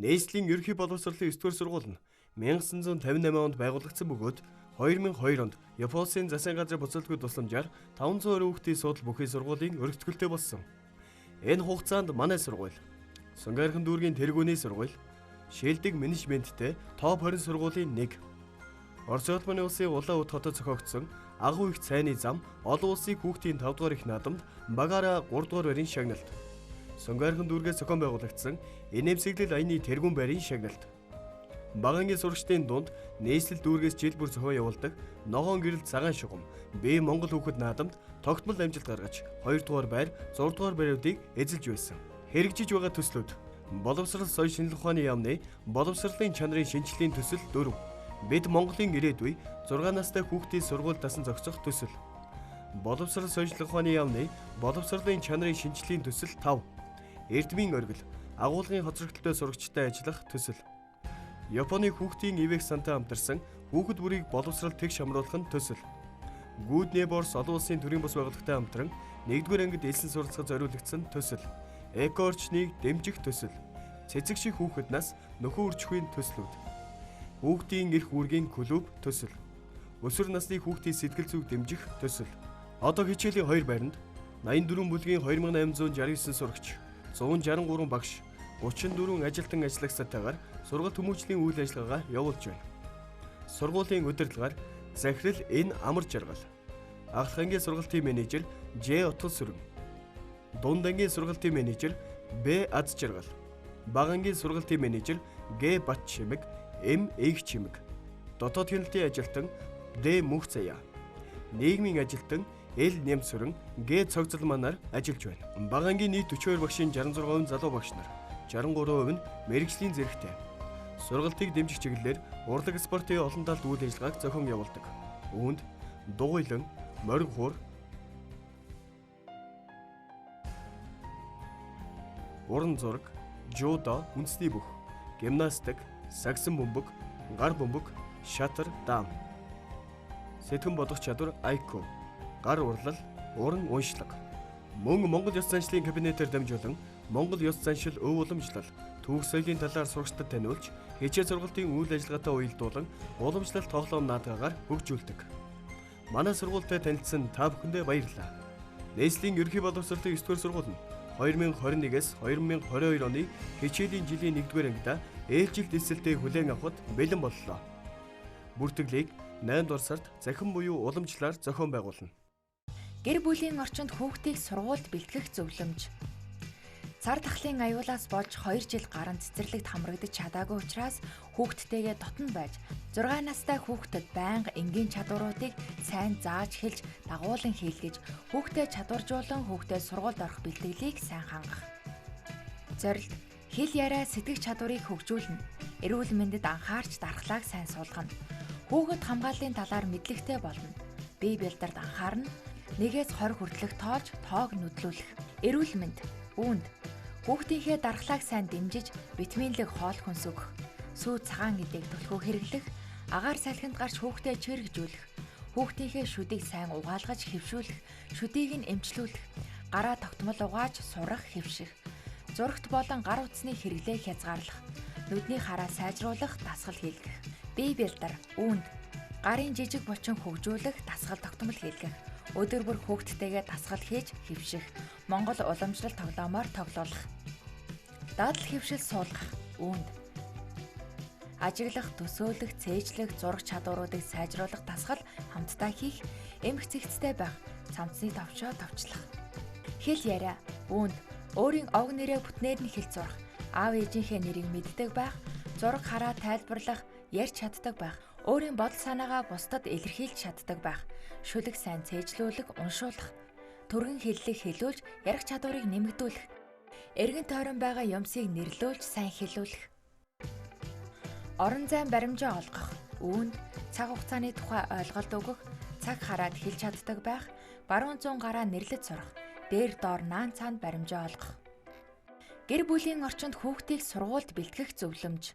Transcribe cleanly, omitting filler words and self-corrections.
Нийслэлийн ерөнхий боловсролын 9-р сургууль нь 1958 онд байгуулагдсан бөгөөд 2002 онд Японы засгийн газрын буцалтгүй тусламжаар 500 хүүхдийн судал бүхий сургуулийн өргөтгөлтэй болсон. Энэ хугацаанд манай сургууль, Сүнгайрхан дүүргийн тэргүүний сургууль, Шилдэг менежменттэй топ 20 сургуулийн нэг. Орос улманы улсын Улаан Уд хотод зохиогдсон агуу их цайны зам олон улсыг хүүхдийн 5 дугаар их наадамд багаараа 3 дугаар байрын шагналт. Сүнгайрхан дүүргээс зохион байгуулагдсан инээмсэглэл аяны тэргүүн байрын шагналт. Багангийн сурагчдын дунд нийслэл дүүргээс жил бүр зохион явуулдаг ногоон гэрэл цагаан шугам Б Монгол хүүхэд наадамд тогтмол амжилт гаргаж 2 дугаар байр, 6 дугаар байруудыг эзэлж байсан. Хэрэгжиж байгаа төслүүд: боловсрол соёл шинжилгээ ухааны яамны боловсролын чанарын шинжилгээний төсөл 4. Бид Монголын ирээдүй 6 настай хүүхдийн сургууль дасан зохицох төсөл. Боловсрол соёл шинжилгээ ухааны яамны боловсролын чанарын шинжилгээний төсөл 5. Эрдмийн оргил, агуулгын хоцрогдолтой сурагчтай ажиллах төсөл. Японы хүүхдийн ивэх сантай хамтарсан хүүхэд бүрийг боловсрол тэгш хамруулах нь төсөл. Гүүдний борс олон улсын төрийн бас байгууллагатай хамтран 1-р ангид элсэн суралцахад зориулагдсан төсөл. Эко орчныг дэмжих төсөл. Цэцэг шиг хүүхэд нас нөхөн үржихийн төслүүд. Хүүхдийн эрх үүргийн клуб төсөл. Өсвөр насны хүүхдийн сэтгэл зүйг дэмжих төсөл. Одоо хичээлийн 2 байранд 84 бүлгийн 2869 сурагч, 163 багш, 34 ажилтан ажиллагчдаагаар сургалт хүмүүжлийн үйл ажиллагаагаа явуулж байна. Сургуулийн удирдлагаар Захирал Н Амар Жаргал, Аглахангийн сургалтын менежер Ж Утгал Сүрэн, Дундангийн сургалтын менежер Б Аз Жаргал, Багангийн сургалтын менежер Г Бат Чимэг, М Эг Чимэг, дотоод хяналтын ажилтан Д Мөх Заяа, нийгмийн ажилтан Л Ням Сүрэн, Г Цогцол манаар ажиллаж байна. Багангийн нийт 42 багшийн 66% залуу багш нар, 63% нь мэрэгжлийн зэрэгтэй. Сургалтыг дэмжих чиглэлээр урлаг спортын олон талт үйл ажиллагааг зохион явуулдаг. Үүнд дугуйлан, морин хуур, уран зураг, жудо, үндэсний бүх, гимнастик, сагсан бөмбөг, гар бөмбөг, шатар, даам, сэтгэн бодох чадвар IQ, гар урлал, уран уншлага. Мөн Монгол ёс заншлын кабинетээр дамжуулан Монгол ёс заншил өв уламжлал, түүх соёлын талаар сурагчдад таниулж, хичээл сургалтын үйл ажиллагаатай уялдуулан уламжлалт тоглоом наадгаагаар хөгжүүлдэг. Манай сургуультай танилцсан та бүхэндээ баярлалаа. Нийслэлийн ерөнхий боловсролын 9-р сургууль нь 2021-с 2022 оны хичээлийн жилийн 1-р ангидаа ээлжилт эсэлтээ хүлээн авахд бэлэн боллоо. Бүртгэлийг 8-р сард захин буюу уламжлалаар зохион байгуулна. Гэр бүлийн орчинд хүүхдийг сургуульд бэлтгэх зөвлөмж. Цар тахлын аюулаас болж 2 жил гарan цэцэрлэгт хамрагдаж чадаагүй учраас хүүхдтэйгээ дотн байж 6 настай хүүхдэд байнга энгийн чадваруудыг сайн зааж хэлж дагуулan хийлгэж хүүхдэд чадваржуулан хүүхдэд сургуульд орох бэлтгэлийг сайн хангах. Зорилт: хэл яриа сэтгэх чадварыг хөгжүүлнэ. Эрүүл мэндэд анхаарч дархлааг сайн суулгана. Хүүхэд хамгааллын талаар мэдлэгтэй болно. Бие бэлдэрт анхаарна. 1-ээс 20 хүртэлх тоолж тоог нүдлүүлэх. Эрүүл мэнд: үүнд хүүхдийнхээ дархлааг сайн дэмжиж, витаминлэг хоол хүнс өгөх, сүү цагаан гэдээг түлхүү хэрэглэх, агаар салхинд гарч хүүхдэд чирэгжүүлэх, хүүхдийнхээ шүдийг сайн угаалгаж хэвшүүлэх, шүдийг нь эмчлүүлэх, гараа тогтмол угааж сурах, хэвших, зурагт болон гар утасны хэрэглээ хязгаарлах, нүдний хараа сайжруулах, дасгал хийлгэх. Бие бэлдэр: үүнд гарын жижиг булчин хөгжүүлэх, дасгал тогтмол хийлгэх, өдөр бүр хүүхдтэйгээ дасгал хийж хэвших, Монгол уламжлалт тоглоомоор тоглоулах. Дадал хэвшил суулгах: үүнд ажиглах, төсөөлөх, цээжлэх, зураг чадваруудыг сайжруулах дасгал хамтдаа хийх, эмх цэгцтэй байх, цамцны товчоо товчлох. Хэл яриа: үүнд өөрийн ог нэрээ бүтнээр нь хэлж сурах, аав ээжийнхээ нэрийг мэддэг байх, зураг хараа тайлбарлах, ярьж чаддаг байх, өөрийн бодол санаагаа бусдад илэрхийлж чаддаг байх, шүлэг сайн цээжлүүлэх, уншуулах, түргэн хэллэг хэлүүлж ярих чадварыг нэмэгдүүлэх, эргэн тойрон байгаа юмсыг нэрлүүлж сайн хэлүүлэх. Орон зайн баримжаа олгох: үүнд цаг хугацааны тухай ойлголт өгөх, цаг хараад хэлж чаддаг байх, баруун зүүн гараа нэрлэж сурах, дээр доор наан цаанд баримжаа олгох. Гэр бүлийн орчинд хүүхдийг сургуульд бэлтгэх зөвлөмж.